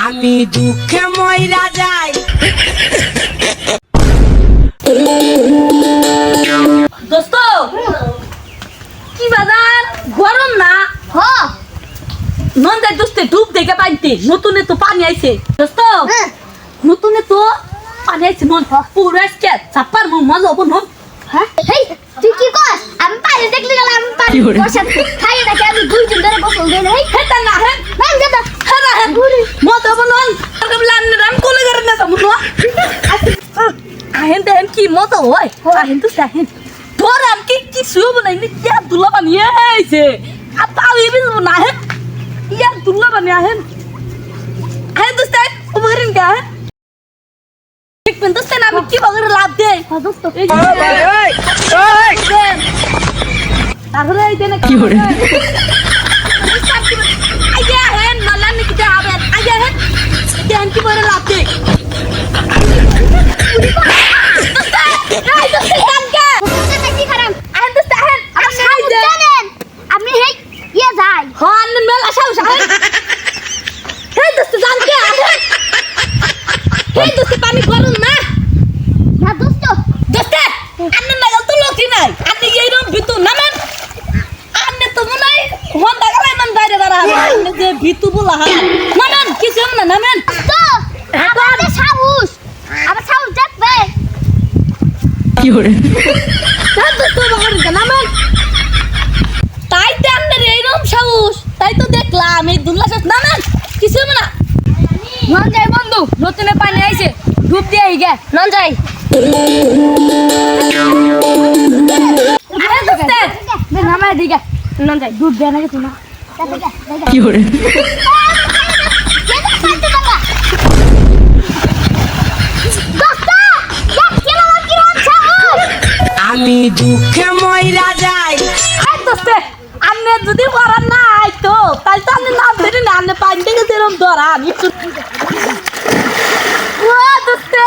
আমি দুঃখে মইরা যাই। দোস্ত কি বাজার গরম না নন যাই দোস্তে ডুব দেখে পাইতে নতুনে তো পানি আইছে দোস্ত নতুনে তো পানি আইছে নন পুরো আজকে চাপার মজা হবো নন। হ্যাঁ হেই তুই কি কস আমি পানি দেখতে গেলাম আমি পানি বসে খাই দেখে আমি দুই দিন ধরে গোসল দেই হেই হেটা না হে নাম যা হেরা হে ঘুরি মজা হবো নন রাম কোলে করে না সামু আহেন দেন কি মজা হয় আহেন তো সাহেন তোরাম কি কি শুব নাই নি কি দুলা পানি আইছে আ পাওই বিজ না হে ইয়া দুলা পানি আহেন আহেন তো সাহেব উমরিন কা এক পেন তো সেনা আমি কি বগরে লাভ দে দোস্ত তাহলে এই দেন কি হরে আইয়া হেন নলান কি তে হবে আইয়া হেন দেন কি বগরে লাভ দে আপনি হেই ইয়ে যাই হন মেলা সাউ সাহেব হে দোস্ত জান কে হে দোস্ত পানি গরম না না দোস্ত দোস্ত আন্নে না তো লতি নাই আপনি এই রুম ভিতর নামেন আন্নে তো মনাই হন দাগালে মান বাইরে দাঁড়া আন্নে যে ভিতু বলা হা নামেন কিছু না নামেন তো আমার সাহস আমার সাহস দেখবে কি হরে তা দোস্ত বাগান কে নামেন তাই তো আন্নে এই রুম সাহস তাই তো দেখলাম এই দুল্লা শেষ নামেন কিছু না নন যাই বন্ধু নতুনে পানি আইছে ডুব দিয়ে আই গে নন যাই আরে দোস্ত নামাই দিগা নন যাই ডুব দে নাকি তুমি কি হরে আমি দুঃখে মইরা যাই। আই দোস্তে আন্নে যদি পড়া না আইতো তাই তো আন্নে নাম ধরে না আন্নে পাইতে গেছে এরকম ধরা আমি ও দোস্তে